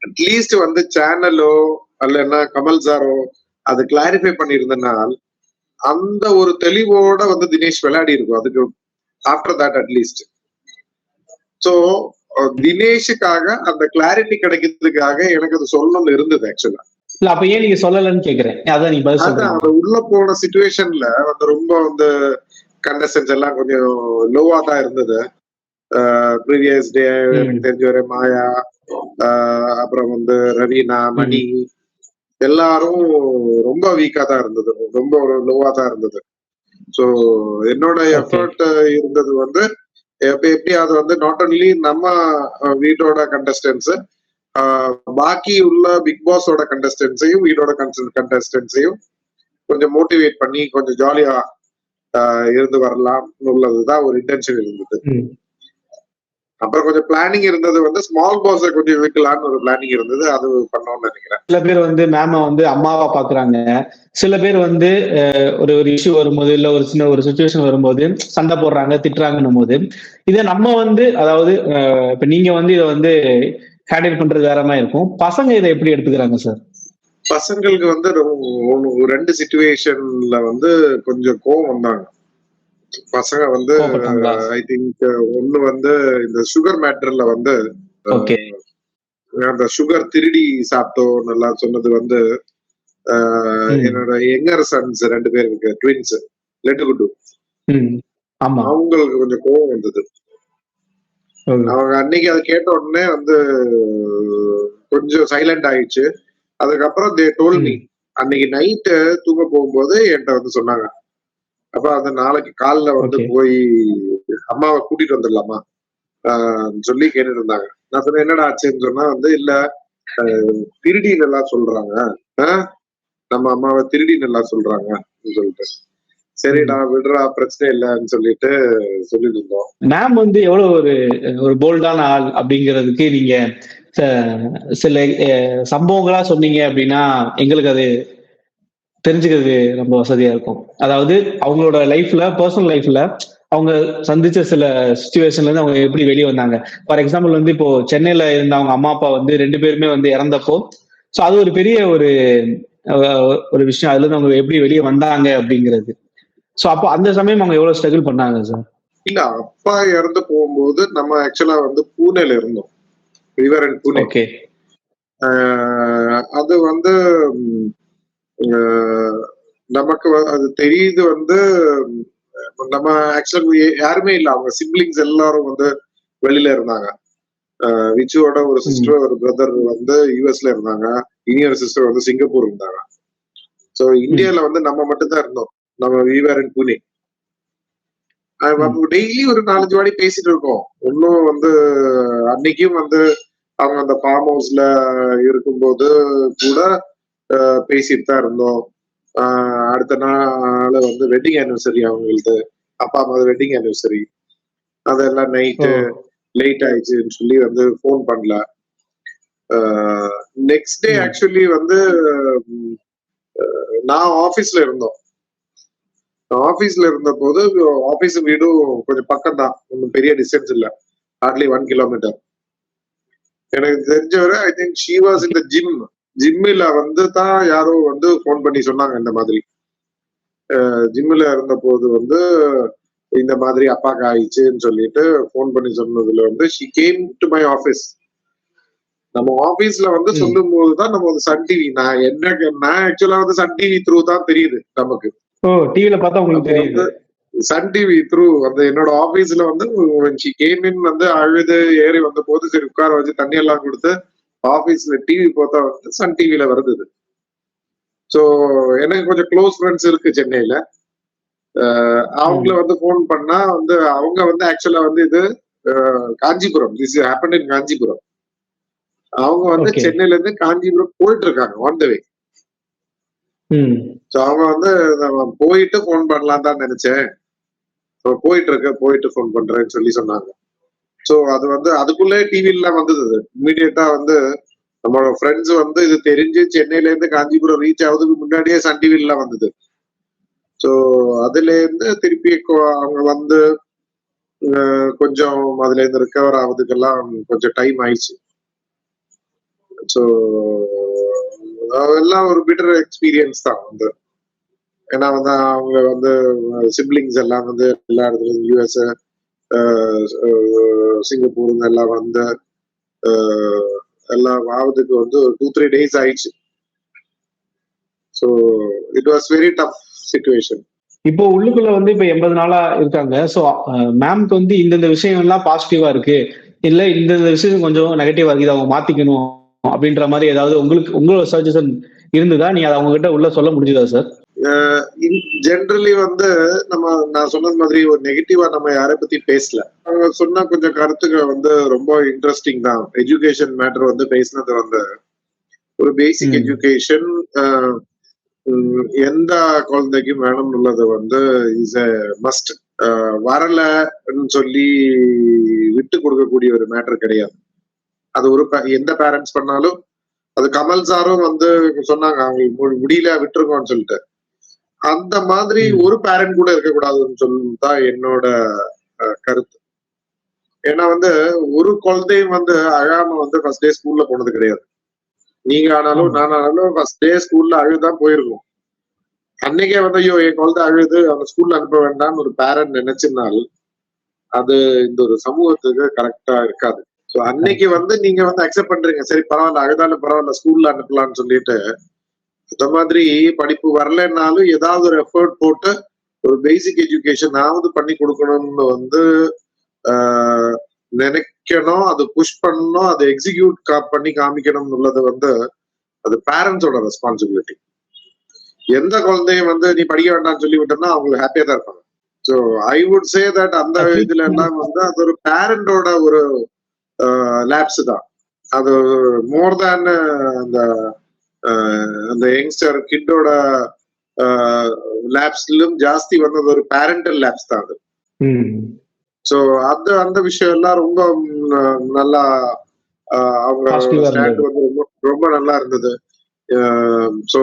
அட்லீஸ்ட் வந்து சேனலோ அல்லனா கமல் சாரோ அது கிளாரிஃபை பண்ணியிருந்தனால் அந்த ஒரு தெளிவோட வந்து தினேஷ் விளையாடி இருக்கும். அதுக்கு ஆஃப்டர் தட் அட்லீஸ்ட். சோ தினேஷுக்காக அந்த கிளாரிட்டி கிடைக்கிறதுக்காக எனக்கு அது சொல்லணும்னு இருந்தது ஆக்சுவலா. இல்ல அப்ப ஏன் நீங்க சொல்லலன்னு கேக்குறேன். அதான் நீங்க பதில் சொல்றீங்க. உள்ள போன சிச்சுவேஷன்ல வந்து ரொம்ப வந்து கண்டஸ்டன்ஸ் எல்லாம் கொஞ்சம் லோவா தான் இருந்தது. ப்ரீவியஸ் டே தெரிஞ்ச வரை மாயா, அப்புறம் வந்து ரவீனா, மணி எல்லாரும் ரொம்ப வீக்கா தான் இருந்தது, ரொம்ப ஒரு லோவா தான் இருந்தது. சோ என்னோட எஃபர்ட் இருந்தது வந்து எப்படி அது வந்து நாட் ஒன்லி நம்ம வீட்டோட கண்டஸ்டன்ஸ், பாக்கி உள்ள பிக் பாஸோட கண்டஸ்டன்ஸையும் வீடோட கண்டஸ்டன்ஸையும் கொஞ்சம் மோட்டிவேட் பண்ணி கொஞ்சம் ஜாலியா இருந்து வரலாம் உள்ளதுதான் ஒரு இன்டென்ஷன் இருந்தது. அப்புறம் கொஞ்சம் பிளானிங் இருந்தது வந்து ஸ்மால் பாஸ் கொஞ்சம் வைக்கலான்னு ஒரு பிளானிங் இருந்தது, அது பண்ணோம்னு நினைக்கிறேன். சில பேர் வந்து மேம வந்து அம்மாவா பாக்குறாங்க, சில பேர் வந்து ஒரு இஷ்யூ வரும்போது இல்ல ஒரு சின்ன ஒரு சுச்சுவேஷன் வரும்போது சண்டை போடுறாங்க திட்டுறாங்கன்னும் போது இதை நம்ம வந்து அதாவது இப்ப நீங்க வந்து இதை வந்து ஹேண்டில் பண்றது வேற மாதிரி இருக்கும். பசங்க இதை எப்படி எடுத்துக்கிறாங்க சார்? பசங்களுக்கு வந்து 2 சிச்சுவேஷன்ல வந்து கொஞ்சம் கோவம் வந்தாங்க பசங்க வந்து. ஐ திங்க் ஒண்ணு வந்து இந்த சுகர் மேட்டர்ல வந்து அந்த சுகர் திருடி சாப்பிட்டோம் நல்லா சொன்னது வந்து என்னோட யங்கர் சன்ஸ் 2 பேர் இருக்கு, ட்வின்ஸ் லெட்டுகுட்டு, அவங்களுக்கு கொஞ்சம் கோவம் வந்தது. அவங்க அன்னைக்கு அதை கேட்ட உடனே வந்து கொஞ்சம் சைலண்ட் ஆயிடுச்சு. அதுக்கப்புறம் தே டோல் மீ அன்னைக்கு நைட்டு தூங்க போகும்போது என்கிட்ட வந்து சொன்னாங்க, அப்ப அந்த நாளைக்கு காலைல வந்து போய் அம்மாவை கூட்டிட்டு வந்துடலாமா சொல்லி கேட்டுட்டு இருந்தாங்க. நான் சொன்னேன் என்னடா ஆச்சுன்னு சொன்னா வந்து இல்ல திருடின்னு எல்லாம் சொல்றாங்க, நம்ம அம்மாவை திருடின்னு எல்லாம் சொல்றாங்க சொல்லிட்டு சரிடா விடுறா பிரச்சனை இல்லைன்னு சொல்லிட்டு சொல்லிட்டு இருந்தோம். மேம் வந்து எவ்வளவு ஒரு போல்டான ஆள் அப்படிங்கிறதுக்கு நீங்க சில சம்பவங்களா சொன்னீங்க அப்படின்னா எங்களுக்கு அது தெரிஞ்சுக்கிறது ரொம்ப வசதியா இருக்கும். அதாவது அவங்களோட லைஃப்ல பர்சனல் லைஃப்ல அவங்க சந்திச்ச சில சிச்சுவேஷன்ல இருந்து அவங்க எப்படி வெளியே வந்தாங்க. ஃபார் எக்ஸாம்பிள் வந்து இப்போ சென்னையில இருந்த அவங்க அம்மா அப்பா வந்து 2 பேருமே வந்து இறந்தப்போ ஸோ அது ஒரு பெரிய ஒரு விஷயம். அதுல இருந்து அவங்க எப்படி வெளியே வந்தாங்க அப்படிங்கிறது. சோ அப்போ அந்த சமயம் அவங்க எவ்வளவு ஸ்ட்ரகிள் பண்ணாங்க சார்? இல்ல அப்பா இறந்து போகும்போது நம்ம ஆக்சுவலா வந்து பூனேல இருந்தோம், ரிவர் அண்ட் பூனே. அது வந்து நமக்கு அது தெரியுது வந்து நம்ம ஆக்சுவலா யாருமே இல்ல, அவங்க சிப்ளிங்ஸ் எல்லாரும் வந்து வெளியில இருந்தாங்க. விச்சுவோட ஒரு சிஸ்டர் ஒரு பிரதர் வந்து யூஎஸ்ல இருந்தாங்க, இனியொரு சிஸ்டர் வந்து சிங்கப்பூர் இருந்தாங்க. சோ இந்தியால வந்து நம்ம மட்டும் தான் இருந்தோம், நம்ம வீவர் இன் புனே. டெய்லி ஒரு 4-5 வாட்டி பேசிட்டு இருக்கோம். இன்னும் வந்து அன்னைக்கும் வந்து அவங்க அந்த ஃபார்ம் ஹவுஸ்ல இருக்கும்போது கூட பேசிட்டு தான் இருந்தோம். அடுத்த நாள் வந்து வெட்டிங் ஆனிவர்சரி, அவங்களுக்கு அப்பா அம்மா வெட்டிங் ஆனிவர்சரி, அதெல்லாம் நைட்டு லேட் ஆயிடுச்சுன்னு சொல்லி வந்து போன் பண்ணல. நெக்ஸ்ட் டே ஆக்சுவலி வந்து நான் ஆபீஸ்ல இருந்தோம். ஆபீஸ்ல இருந்த போது ஆபீஸ் வீடும் கொஞ்சம் பக்கம் தான், ஒன்றும் பெரிய டிஸ்டன்ஸ் இல்ல, ஹார்ட்லி 1 கிலோமீட்டர். எனக்கு தெரிஞ்சவரை ஐ திங்க் ஷீ வாஸ் இந்த ஜிம்மில வந்து தான் யாரோ வந்து போன் பண்ணி சொன்னாங்க இந்த மாதிரி. ஜிம்மில இருந்த போது வந்து இந்த மாதிரி அப்பாக்கு ஆயிடுச்சுன்னு சொல்லிட்டு போன் பண்ணி சொன்னதுல வந்து she came to my office. நம்ம ஆபீஸ்ல வந்து சொல்லும் போதுதான் நம்ம வந்து சன் டிவி, நான் ஆக்சுவலா வந்து சன் டிவி த்ரூ தான் தெரியுது நமக்கு. டிவில பார்த்தா உங்களுக்கு தெரியுது. சன் டிவி த்ரூ அந்த என்னோட ஆபீஸ்ல வந்து கேம் இன் வந்து அழுது ஏறி வந்த போது சரி உட்கார வச்சு தண்ணி எல்லாம் கொடுத்து ஆபீஸ்ல டிவி பார்த்தா வந்து சன் டிவில வருது. ஸோ எனக்கு கொஞ்சம் க்ளோஸ் ஃப்ரெண்ட்ஸ் இருக்கு சென்னையில. அவங்கள வந்து போன் பண்ணா வந்து அவங்க வந்து ஆக்சுவலா வந்து இது Kanchipuram, this happen in Kanchipuram. அவங்க வந்து சென்னையில இருந்து காஞ்சிபுரம் போயிட்டு இருக்காங்க ஆன் த வே. ஸோ அவங்க வந்து போயிட்டு போன் பண்ணலாம் தான் நினைச்சேன், போயிட்டு போன் பண்றேன்னு சொல்லி சொன்னாங்க. ஸோ அது வந்து அதுக்குள்ளே டிவிலாம் வந்தது. இமீடியட்டா வந்து நம்மளோட ஃப்ரெண்ட்ஸ் வந்து இது தெரிஞ்சு சென்னையில இருந்து காஞ்சிபுரம் ரீச் ஆகுதுக்கு முன்னாடியே சன் டிவிலாம் வந்தது. ஸோ அதுல இருந்து திருப்பி அவங்க வந்து கொஞ்சம் அதுல இருந்து ரிகவர் ஆகுதுக்கெல்லாம் கொஞ்சம் டைம் ஆயிடுச்சு. ஸோ அதெல்லாம் ஒரு பிட்டர் எக்ஸ்பீரியன்ஸ் தான் வந்து. ஏன்னா வந்து அவங்க வந்து சிப்ளிங்ஸ் எல்லாம் வந்து எல்லா இடத்துலயும் யூஎஸ், சிங்கப்பூருங்க எல்லாம் வந்து எல்லாம் ஆகுதுக்கு வந்து ஒரு 2-3 days ஆயிடுச்சு. So it was very tough situation. இப்போ உள்ளுக்குள்ள வந்து இப்ப 80 நாளா இருக்காங்க. ஸோ மேம்க்கு வந்து இந்தந்த விஷயம் எல்லாம் பாசிட்டிவா இருக்கு, இல்ல இந்த விஷயம் கொஞ்சம் நெகட்டிவா இருக்கு, இதை அவங்க மாத்திக்கணும் அப்படின்ற மாதிரி ஏதாவது உங்களோட சஜஷன் இருந்ததா? நீங்க அதை அவங்க கிட்ட உள்ள சொல்ல முடிஞ்சதா சார்? ஜென்ரலி வந்து நான் சொன்னது மாதிரி ஒரு நெகட்டிவா நம்ம யாரை பத்தி பேசல. அவங்க சொன்ன கொஞ்சம் கருத்துக்கள் வந்து ரொம்ப இன்ட்ரெஸ்டிங் தான். எஜுகேஷன் மேட்டர் வந்து பேசினது வந்து ஒரு பேசிக் எஜுகேஷன் எந்த குழந்தைக்கும் வேணும்னு உள்ளது வந்து இஸ் எ மஸ்ட். வரலன்னு சொல்லி விட்டு கொடுக்கக்கூடிய ஒரு மேட்டர் கிடையாது. அது ஒரு எந்த பேரண்ட்ஸ் பண்ணாலும், அது கமல் சாரும் வந்து சொன்னாங்க அவங்களுக்கு முடியல விட்டுருக்கோம்னு சொல்லிட்டு, அந்த மாதிரி ஒரு பேரண்ட் கூட இருக்கக்கூடாதுன்னு சொல்லிதான் என்னோட கருத்து. ஏன்னா வந்து ஒரு குழந்தையும் வந்து அழாம வந்து ஃபர்ஸ்ட் டே ஸ்கூல்ல போனது கிடையாது. நீங்க ஆனாலும் நான் ஆனாலும் ஃபர்ஸ்ட் டே ஸ்கூல்ல அழுதான் போயிருக்கோம். அன்னைக்கே வந்து ஐயோ என் குழந்தை அழுது அவங்க ஸ்கூல்ல அனுப்ப வேண்டாம்னு ஒரு பேரண்ட் நினைச்சிருந்தால் அது இந்த ஒரு சமூகத்துக்கு கரெக்டா இருக்காது. ஸோ அன்னைக்கு வந்து நீங்க வந்து அக்செப்ட் பண்றீங்க, சரி பரவாயில்ல அழுதாலும் பரவாயில்ல ஸ்கூல்ல அனுப்பலாம்னு சொல்லிட்டு, அந்த மாதிரி படிப்பு வரலன்னாலும் ஏதாவது ஒரு எஃபர்ட் போட்டு ஒரு பேசிக் எஜுகேஷன் ஆவது பண்ணி கொடுக்கணும்னு வந்து நினைக்கணும். அது புஷ் பண்ணணும், அதை எக்ஸிக்யூட் பண்ணி காமிக்கணும்னு உள்ளது வந்து அது பேரண்ட்ஸோட ரெஸ்பான்சிபிலிட்டி. எந்த குழந்தையும் வந்து நீ படிக்க வேண்டாம்னு சொல்லி விட்டோம்னா அவங்க ஹாப்பியா தான் இருப்பாங்க. So I would say that அந்த இதுல எல்லாம் வந்து அது ஒரு பேரண்டோட ஒரு லேப்ஸ் தான். அது மோர் தேன் அந்த யங்ஸ்டர் கிட்டோட லேப்ஸ்லும் ஜாஸ்தி வந்தது ஒரு பேரண்டல் லேப்ஸ் தான் அது. ஸோ அந்த விஷயம் எல்லாம் ரொம்ப நல்லா அவங்க ஸ்டாண்ட் வந்து ரொம்ப நல்லா இருந்தது. ஸோ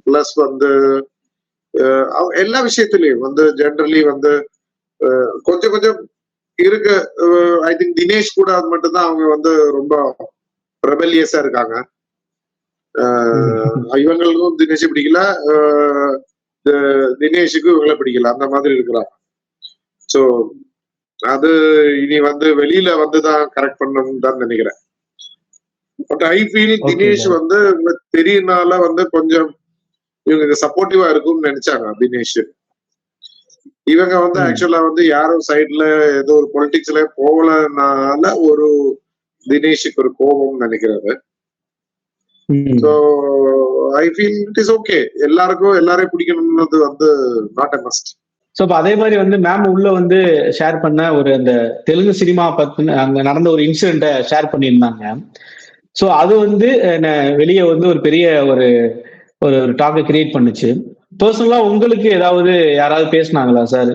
பிளஸ் வந்து எல்லா விஷயத்திலயும் வந்து ஜென்ரலி வந்து கொஞ்சம் கொஞ்சம் இருக்கு. ஐ திங்க் தினேஷ் கூட அது மட்டும்தான் அவங்க வந்து ரொம்ப ரெபெலியஸா இருக்காங்க. இவங்களுக்கும் தினேஷ் பிடிக்கல, தினேஷுக்கும் இவங்களை பிடிக்கல, அந்த மாதிரி இருக்கிறாங்க. ஸோ அது இனி வந்து வெளியில வந்துதான் கரெக்ட் பண்ணணும்னு தான் நினைக்கிறேன். பட் ஐ ஃபீல் தினேஷ் வந்து தெரியனால வந்து கொஞ்சம் இவங்க சப்போர்ட்டிவா இருக்கும்னு நினைச்சாங்க தினேஷ். இவங்க வந்து ஆக்சுவலா வந்து யாரும் சைட்ல ஏதோ ஒரு பொலிட்டிக்ஸ்ல போகலனால ஒரு தினேஷுக்கு ஒரு கோபம் நினைக்கிறது. So I feel it is okay. எல்லாரையும் பிடிக்கணும்ன்றது வந்து நாட் எ மஸ்ட். ஸோ இப்போ அதே மாதிரி வந்து மேம் உள்ள வந்து ஷேர் பண்ண ஒரு அந்த தெலுங்கு சினிமா பத்தின அங்க நடந்த ஒரு இன்சிடென்ட்டை ஷேர் பண்ணியிருந்தாங்க. ஸோ அது வந்து வெளியே வந்து ஒரு பெரிய ஒரு ஒரு டாக்கை கிரியேட் பண்ணுச்சு. பர்சனலா உங்களுக்கு ஏதாவது யாராவது பேசினாங்களா சார்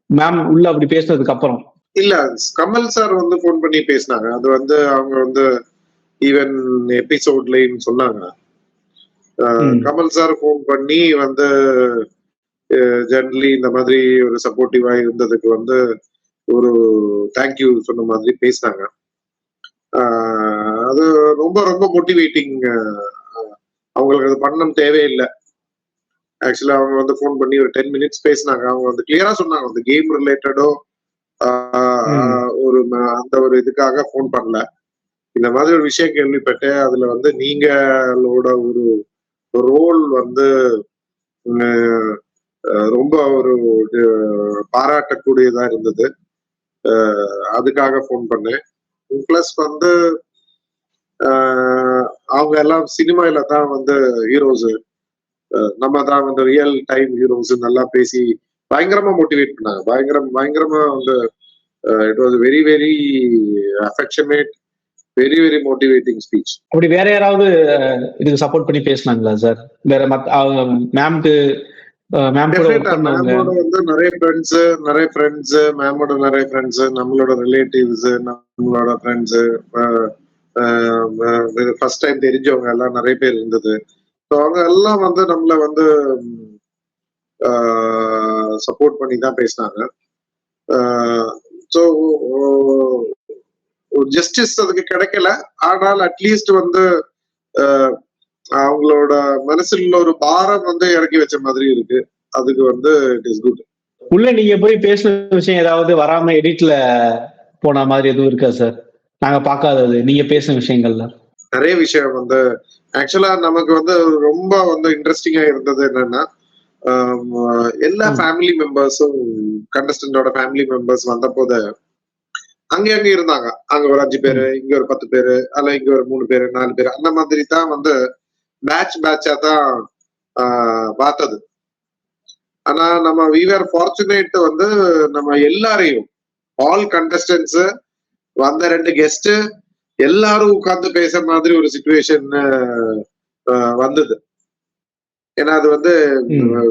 மேம் உள்ள அப்படி பேசினதுக்கு அப்புறம்? இல்ல, கமல் சார் வந்து போன் பண்ணி பேசினாங்க. அது வந்து அவங்க வந்து ஈவன் எபிசோட்லன்னு சொன்னாங்க. கமல் சார் போன் பண்ணி வந்து ஜெனரலி இந்த மாதிரி ஒரு சப்போர்ட்டிவா இருந்ததுக்கு வந்து ஒரு தேங்க்யூ சொன்ன மாதிரி பேசினாங்க. அது ரொம்ப ரொம்ப மோட்டிவேட்டிங். அவங்களுக்கு அது பண்ணணும் தேவையில்லை. ஆக்சுவலா அவங்க வந்து போன் பண்ணி ஒரு 10 minutes பேசினாங்க. அவங்க வந்து கிளியரா சொன்னாங்க அந்த கேம் ரிலேட்டடோ ஒரு அந்த ஒரு இதுக்காக போன் பண்ணல. இந்த மாதிரி ஒரு விஷயம் கேள்விப்பட்டேன், அதுல வந்து நீங்களோட ஒரு ரோல் வந்து ரொம்ப ஒரு பாராட்டக்கூடியதா இருந்தது. அதுக்காக ஃபோன் பண்ணேன். பிளஸ் வந்து அவங்க எல்லாம் சினிமால தான் வந்து ஹீரோஸ், நம்ம தான் வந்து ரியல் டைம் ஹீரோஸ் நல்லா பேசி பயங்கரமா மோட்டிவேட் பண்ணாங்க. பயங்கரமா வந்து it was very very affectionate, very very motivating speech. அப்படி வேற யாராவது இதுக்கு சப்போர்ட் பண்ணி பேசினாங்களா சார்? வேற மேம்க்கு மேமோட வந்து நிறைய ஃப்ரெண்ட்ஸ், மேமோட நிறைய ஃப்ரெண்ட்ஸ், நம்மளோட ரிலேட்டிவ்ஸ், நம்மளோட ஃப்ரெண்ட்ஸ், ஃபர்ஸ்ட் டைம் தெரிஞ்சவங்க எல்லாம் நிறைய பேர் இருந்தது. ஸோ அவங்க எல்லாம் வந்து நம்மள வந்து சப்போர்ட் பண்ணி தான் பேசினாங்க. ஸோ ஜஸ்டிஸ் அதுக்கு கிடைக்கல. ஆனால் அட்லீஸ்ட் வந்து அவங்களோட மனசுல ஒரு பாரம் வந்து இறக்கி வச்ச மாதிரி இருக்கு. அதுக்கு வந்து இட் இஸ் குட். உள்ள நீங்க போய் பேசின விஷயம் ஏதாவது வராம எடிட்ல போன மாதிரி எதுவும் இருக்கா சார்? நாங்க பார்க்காதது நீங்க பேசின விஷயங்கள்ல நிறைய விஷயம் வந்து ஆக்சுவலா நமக்கு வந்து ரொம்ப வந்து இன்ட்ரெஸ்டிங்கா இருந்தது என்னன்னா, எல்லா ஃபேமிலி மெம்பர்ஸும் கண்டஸ்டன்டோட ஃபேமிலி மெம்பர்ஸ் வந்த போது அங்க இருந்தாங்க. அங்க ஒரு 5 பேரு, இங்க ஒரு 10 பேரு, அல்ல இங்க ஒரு 3 பேரு 4 பேரு, அந்த மாதிரி தான் வந்து பேட்சா தான் பார்த்தது. ஆனா நம்ம வி ஆர் ஃபார்ச்சுனேட் வந்து நம்ம எல்லாரையும் ஆல் கண்டஸ்டன்ஸ் வந்த 2 கெஸ்ட் எல்லாரும் உட்கார்ந்து பேசுற மாதிரி ஒரு சிச்சுவேஷன் வந்தது. ஏன்னா அது வந்து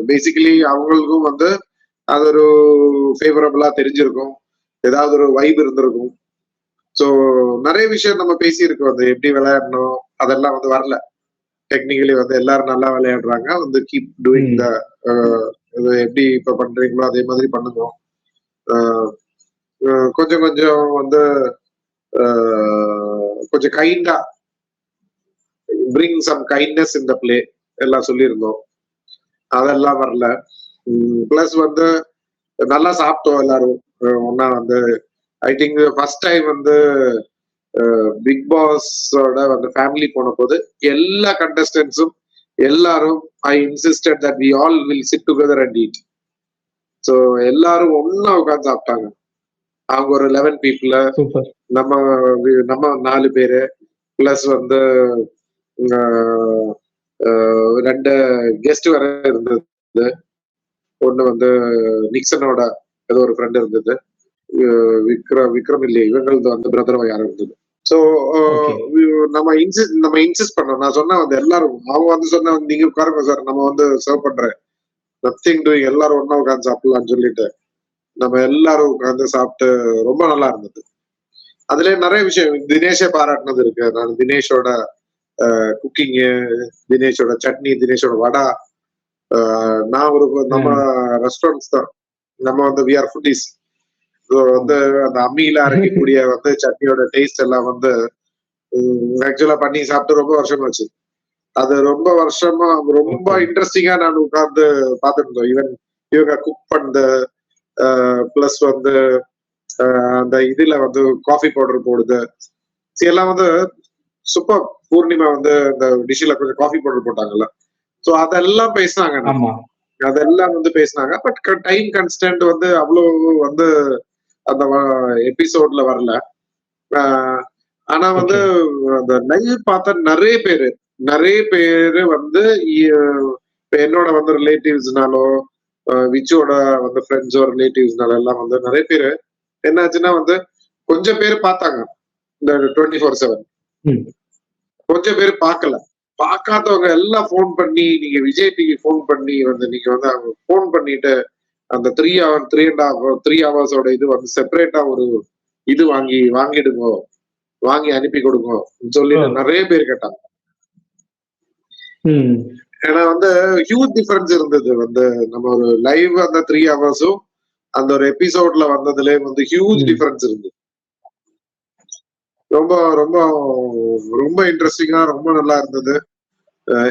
பேசிக்கலி அவங்களுக்கும் வந்து அது ஒரு ஃபேவரபிளா தெரிஞ்சிருக்கும், ஏதாவது ஒரு வைப் இருந்திருக்கும். ஸோ நிறைய விஷயம் நம்ம பேசியிருக்கோம். அது எப்படி விளையாடணும் அதெல்லாம் வந்து வரல. டெக்னிக்கலி வந்து எல்லாரும் நல்லா விளையாடுறாங்க, வந்து கீப் டூயிங் த எப்படி இப்ப பண்றீங்களோ அதே மாதிரி பண்ணுங்க. கொஞ்சம் கொஞ்சம் வந்து கொஞ்சம் kinda bring some kindness in the play எல்லாம் சொல்லியிருந்தோம். அதெல்லாம் வரல. பிளஸ் வந்து நல்லா சாப்பிட்டோம் எல்லாரும் ஒன்னா வந்து. ஐ திங்க் ஃபர்ஸ்ட் டைம் வந்து பிக் பாஸோட வந்து ஃபேமிலி போன போது எல்லா கண்டஸ்டன்ஸும் எல்லாரும் I insisted that we all will sit together and eat. So எல்லாரும் ஒன்னா உட்காந்து சாப்பிட்டாங்க. அவங்க ஒரு 11 பீப்புள், நம்ம 4 பேரு, பிளஸ் வந்து 2 கெஸ்ட் வர இருந்தது. ஒண்ணு வந்து நிக்சனோட ஏதோ ஒரு ஃப்ரெண்ட் இருந்தது, விக்ரம் இல்லையே இவங்களது வந்து பிரதர் யாரும் இருந்தது. ஸோ நம்ம இன்சிஸ்ட் பண்ணோம். நான் சொன்னா வந்து எல்லாரும் அவங்க வந்து சொன்ன நீங்க உட்காருங்க சார், நம்ம வந்து சர்வ் பண்றேன், நத்திங் டூயிங், எல்லாரும் ஒன்னா உட்காந்து சாப்பிடலாம்னு சொல்லிட்டு நம்ம எல்லாரும் உட்காந்து சாப்பிட்டு ரொம்ப நல்லா இருந்தது. அதுல நிறைய விஷயம் தினேஷே பாராட்டினது இருக்கு. நான் தினேஷோட குக்கிங்கு, தினேஷோட சட்னி, தினேஷோட வடா, நான் ஒரு நம்ம ரெஸ்டாரண்ட்ஸ் தான், நம்ம வந்து வி ஆர் ஃபுட்டீஸ். வந்து அந்த அம்மியில அரைக்கக்கூடிய வந்து சட்னியோட டேஸ்ட் எல்லாம் வந்து ஆக்சுவலா பண்ணி சாப்பிட்டு ரொம்ப வருஷம் ஆச்சு. அது ரொம்ப வருஷமா ரொம்ப இன்ட்ரெஸ்டிங்கா நான் உட்கார்ந்து பார்த்துட்டு இருந்தோம். ஈவன் இவங்க குக் பண்ண பிளஸ் வந்து அந்த இதுல வந்து காஃபி பவுடர் போடுது எல்லாம் வந்து சூப்பர். பூர்ணிமா வந்து அந்த டிஷ்ல கொஞ்சம் காஃபி பவுடர் போட்டாங்கல்ல, ஸோ அதெல்லாம் பேசினாங்க. அதெல்லாம் வந்து பேசினாங்க. பட் டைம் கன்ஸ்டன்ட் வந்து அவ்வளவு வந்து அந்த எபிசோட்ல வரல. ஆனா வந்து அந்த லைவ் பார்த்த நிறைய பேரு வந்து என்னோட வந்து ரிலேட்டிவ்ஸ்னாலோ விச்சோட வந்து ஃப்ரெண்ட்ஸோ ரிலேட்டிவ்ஸ்னால எல்லாம் வந்து நிறைய பேரு என்னாச்சுன்னா வந்து கொஞ்சம் பேர் பார்த்தாங்க இந்த 24/7, கொஞ்சம் பேர் பார்க்கல. பார்க்காதவங்க எல்லாம் போன் பண்ணி, நீங்க விஜய் டிவி போன் பண்ணி வந்து நீங்க வந்து அவங்க போன் பண்ணிட்டு அந்த 3 ஹவர்ஸோட இது வந்து செப்பரேட்டா ஒரு இது வாங்கிடுங்க, வாங்கி அனுப்பி கொடுங்க சொல்லிட்டு நிறைய பேர் கேட்டாங்க. ஏன்னா வந்து ஹியூஜ் டிஃபரன்ஸ் இருந்தது. வந்து நம்ம ஒரு லைவ் அந்த 3 ஹவர்ஸும் அந்த ஒரு எபிசோட்ல வந்ததுல வந்து ஹியூஜ் டிஃபரன்ஸ் இருந்தது. ரொம்ப ரொம்ப ரொம்ப இன்ட்ரெஸ்டிங்கா ரொம்ப நல்லா இருந்தது.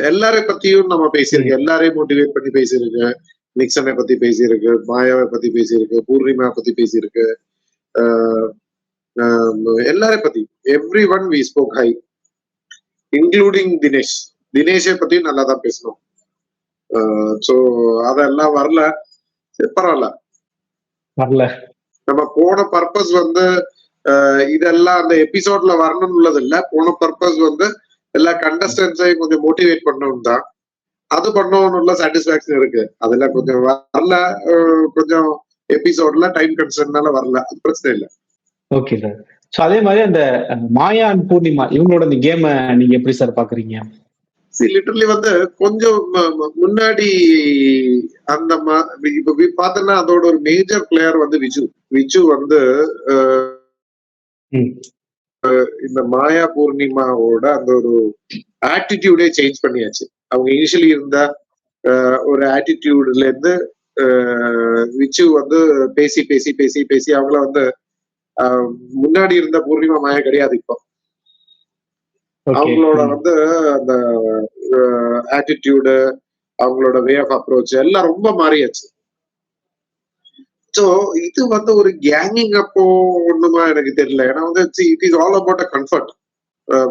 எல்லாரை பத்தியும் நம்ம பேசியிருக்கோம், எல்லாரையும் மோட்டிவேட் பண்ணி பேசியிருக்கு. நிக்சனை பத்தி பேசியிருக்கு, மாயாவை பத்தி பேசியிருக்கு, பூர்ணிமா பத்தி பேசியிருக்கு, எல்லாரை பத்தி every one we spoke high, including தினேஷை பத்தியும் நல்லா தான் பேசணும். சோ அதெல்லாம் வரல, பரவாயில்ல. வரல. நம்ம போன பர்பஸ் வந்து இதெல்லாம் அந்த எபிசோட்ல வரணும்னு உள்ளது இல்ல. போன பர்பஸ் வந்து எல்லா கண்டஸ்டன்ஸையும் கொஞ்சம் மோட்டிவேட் பண்ணணும் தான். அது பண்ணணும்னு சாட்டிஸ்பாக்சன் இருக்கு. அதுல கொஞ்சம் வரல, கொஞ்சம் எபிசோட்ல டைம் கன்சர்ன்னால வரல, அது பிரச்சனை இல்லை. Okay sir. சோ அதே மாதிரி அந்த மாயா அண்ட் பூர்ணிமா இவங்களோட இந்த கேம் நீங்க எப்படி சார் பாக்குறீங்க? லிட்டரலி வந்து கொஞ்சம் முன்னாடி அந்த இப்ப பாத்தோம்னா அதோட ஒரு மேஜர் பிளேயர் வந்து விஜு வந்து இந்த மாயா பூர்ணிமாவோட அந்த ஒரு ஆட்டிடியூடே சேஞ்ச் பண்ணியாச்சு. அவங்க இனிஷியலி இருந்த ஒரு ஆட்டிடியூட்ல இருந்து விச்சு வந்து பேசி பேசி பேசி பேசி அவங்கள வந்து முன்னாடி இருந்த பூர்ணிமா மாயா கிடையாது. இப்போ அவங்களோட வந்து அந்த ஆட்டிடியூடு, அவங்களோட வே ஆஃப் அப்ரோச் எல்லாம் ரொம்ப மாறியாச்சு. சோ இது வந்து ஒரு கேங்கிங் அப்போ ஒண்ணுமா எனக்கு தெரியல. ஏன்னா வந்து it is all about a comfort.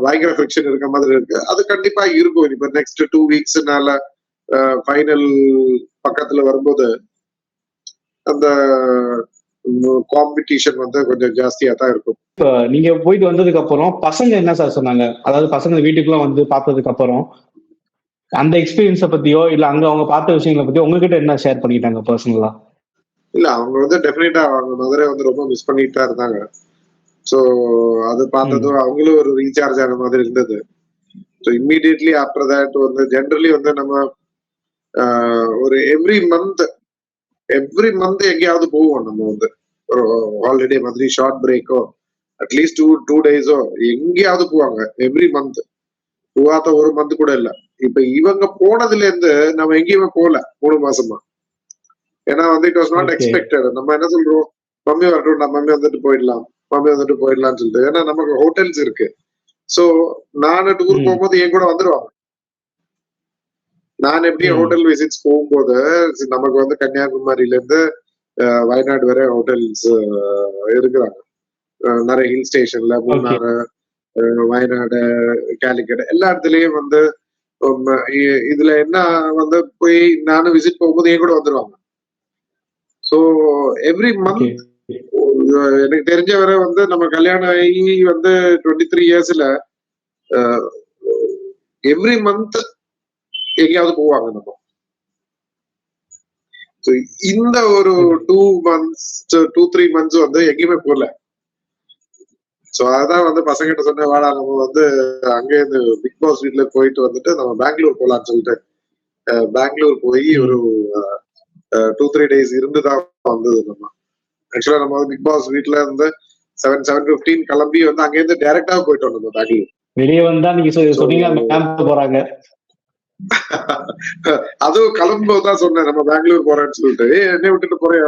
பயங்கர ஃபிரிக்ஷன் இருக்க மாதிரி இருக்கு. அது கண்டிப்பா இருக்கும். இப்ப நெக்ஸ்ட் 2 வீக்ஸ்னால ஃபைனல் பக்கத்துல வரும்போது அந்த காம்படிஷன் வந்து கொஞ்சம் ஜாஸ்தியா தான் இருக்கும். இப்ப நீங்க போயிட்டு வந்ததுக்கு அப்புறம் பசங்க என்ன சார் சொன்னாங்க? அதாவது பசங்க வீட்டுக்குள்ள வந்து பார்த்ததுக்கு அப்புறம் அந்த எக்ஸ்பீரியன்ஸ பத்தியோ இல்ல அங்க அவங்க பார்த்த விஷயங்களை பத்தியோ உங்ககிட்ட என்ன ஷேர் பண்ணிக்கிட்டாங்க பர்சனலா? இல்ல அவங்க வந்து டெஃபினட்டா அவங்க மதுரை வந்து ரொம்ப மிஸ் பண்ணிட்டு தான் இருந்தாங்க. சோ அது பார்த்ததும் அவங்களும் ஒரு ரீசார்ஜ் ஆன மாதிரி இருந்தது. ஸோ இம்மீடியட்லி ஆஃப்டர் தட் வந்து ஜென்ரலி வந்து நம்ம ஒரு எவ்ரி மந்த் எங்கேயாவது போவோம். நம்ம வந்து ஒரு ஹாலிடே மாதிரி ஷார்ட் பிரேக்கோ அட்லீஸ்ட் டூ டேஸோ எங்கேயாவது போவாங்க எவ்ரி மந்த். போகாத ஒரு மந்த் கூட இல்ல. இப்ப இவங்க போனதுல இருந்து நம்ம எங்கேயுமே போகல 3 மாசமா. ஏன்னா வந்து இட் வாஸ் நாட் எக்ஸ்பெக்டட். நம்ம என்ன சொல்றோம், மம்மி வரட்டும், நம்ம மம்மி வந்துட்டு போயிடலாம்னு சொல்லிட்டு. ஏன்னா நமக்கு ஹோட்டல்ஸ் இருக்கு. சோ நானு டூர் போகும்போது என் கூட வந்துருவாங்க. நான் எப்படி ஹோட்டல் விசிட்ஸ் போகும்போது நமக்கு வந்து கன்னியாகுமரியில இருந்து வயநாடு வரை ஹோட்டல்ஸ் இருக்கிறாங்க. நிறைய ஹில் ஸ்டேஷன்ல மூணாறு, வயநாடு, கேலிக்கட் எல்லா இடத்துலயும் வந்து இதுல என்ன வந்து போய் நானும் விசிட் போகும்போது என் கூட வந்துருவாங்க. சோ எவ்ரி மந்த் எனக்கு தெரிஞ்ச வரை வந்து நம்ம கல்யாணம் ஆகி வந்து 23 இயர்ஸ்ல எவ்ரி மந்த் எங்கேயாவது போவாங்க நம்ம. இந்த ஒரு 2-3 மந்த்ஸ் வந்து எங்கேயுமே போகல. சோ அதான் வந்து பசங்கிட்ட சொன்ன, வாடா நம்ம வந்து அங்கே இருந்து பிக் பாஸ் வீட்ல போயிட்டு வந்துட்டு நம்ம பெங்களூர் போலான்னு சொல்லிட்டு பெங்களூர் போய் ஒரு 2-3 days இருந்துதான் வந்தது. நம்ம ஆக்சுவலா நம்ம வந்து பிக் பாஸ் வீட்ல இருந்து 7:15 கிளம்பி வந்து அங்க இருந்து டைரக்டா போயிட்டோம் நம்ம பெங்களூர். வெளியே வந்தா நீங்க சொன்னீங்க போறாங்க. அதுவும் கிளம்பும்போது தான் சொன்னேன் நம்ம பெங்களூர் போறேன்னு சொல்லிட்டு. என்னை விட்டுட்டு போறியா?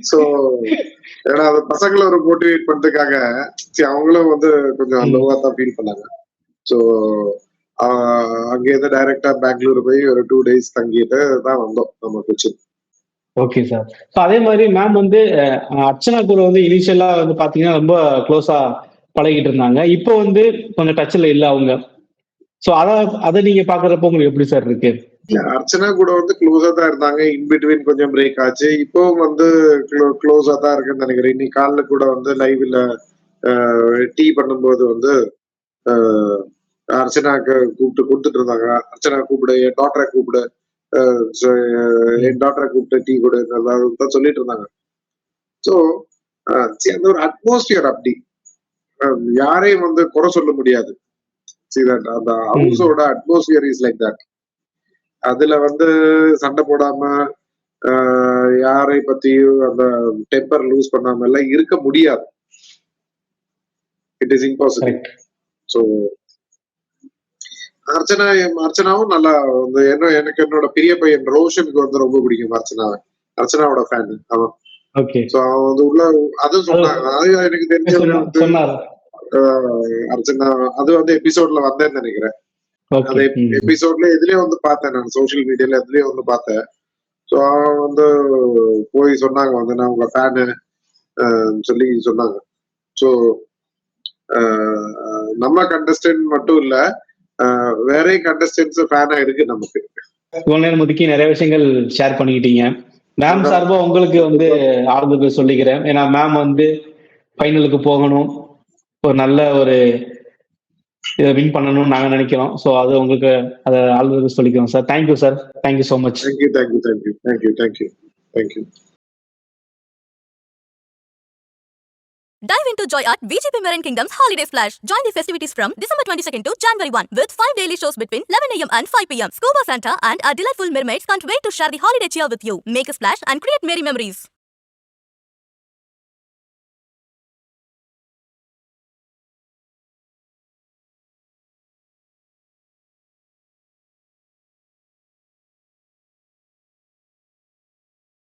சோ ஏன்னா அந்த பசங்களை ஒரு மோட்டிவேட் பண்றதுக்காக அவங்களும் வந்து கொஞ்சம் லோவா தான் ஃபீல் பண்ணாங்க. சோ அங்க இருந்து டைரக்டா பெங்களூர் போய் ஒரு 2 days தங்கிட்டு தான் வந்தோம் நம்ம கொச்சின். Okay sir. அதே மாதிரி மேம் வந்து அர்ச்சனா கூட வந்து இனிஷியலா வந்து பாத்தீங்கன்னா ரொம்ப க்ளோஸா பழகிட்டு இருந்தாங்க. இப்போ வந்து கொஞ்சம் டச்ல இல்ல அவங்க. சோ அத நீங்க பாக்குறப்போ உங்களுக்கு எப்படி சார் இருக்கு? அர்ச்சனா கூட வந்து க்ளோஸா தான் இருந்தாங்க. இன்பிட்வீன் கொஞ்சம் பிரேக் ஆச்சு. இப்போ வந்து க்ளோஸா தான் இருக்குன்னு நினைக்கிறேன். இன்னைக்கு காலைல கூட வந்து லைவ்ல டீ பண்ணும்போது வந்து அர்ச்சனாக்கு கூப்பிட்டு கொடுத்துட்டு இருந்தாங்க. அர்ச்சனா கூப்பிடு, என் டாக்டரை கூப்பிடு, என் டாக்டரை கூப்பிட்டு டீ கொடு தான் சொல்லிட்டு இருந்தாங்க. சோ அந்த ஒரு அட்மாஸ்பியர் அப்படி யாரையும் வந்து குறை சொல்ல முடியாது. அந்த ஹவுஸோட அட்மாஸ்பியர் இஸ் லைக் தட். அதுல வந்து சண்டை போடாம யாரை பத்தியும் அந்த டெம்பர் லூஸ் பண்ணாம எல்லாம் இருக்க முடியாது. It is impossible. சோ அர்ச்சனாவும் நல்லா வந்து எனக்கு என்னோட பெரிய பையன் ரோஷனுக்கு வந்து ரொம்ப பிடிக்கும் அர்ச்சனாவோட ஃபேன் அவன். அவன் வந்து உள்ள அதுவும் சொன்னாங்க. அது எனக்கு தெரிஞ்ச அர்ச்சனா அது வந்து எபிசோட்ல வந்தேன்னு நினைக்கிறேன். அந்த எபிசோட்ல எதுலயும் வந்து பார்த்தேன், நான் சோசியல் மீடியால எதுலயும் வந்து பார்த்தேன். ஸோ அவன் வந்து போய் சொன்னாங்க வந்து நான் உங்க ஃபேனு சொல்லி சொன்னாங்க. ஸோ நம்ம கண்டஸ்டன்ட் மட்டும் இல்ல, வேற கண்டஸ்டன்ஸ் ஃபேனா இருக்கு நமக்கு. இவ்வளவு நேரம் ஒதுக்கி நிறைய விஷயங்கள் ஷேர் பண்ணிக்கிட்டீங்க. மேம் சார்பா உங்களுக்கு வந்து ஆறுதல் சொல்லிக்கிறேன். ஏன்னா மேம் வந்து ஃபைனலுக்கு போகணும், ஒரு நல்ல ஒரு இதை வின் பண்ணணும்னு நாங்க நினைக்கிறோம். ஸோ அது உங்களுக்கு அதை ஆறுதல் சொல்லிக்கிறோம் sir. Thank you sir. Thank you so much. Thank you. Dive into Joy Art VGP Marine Kingdoms Holiday Splash. Join the festivities from December 22nd to January 1 with 5 daily shows between 11 a.m. and 5 p.m. Scuba Santa and our delightful mermaids can't wait to share the holiday cheer with you. Make a splash and create merry memories.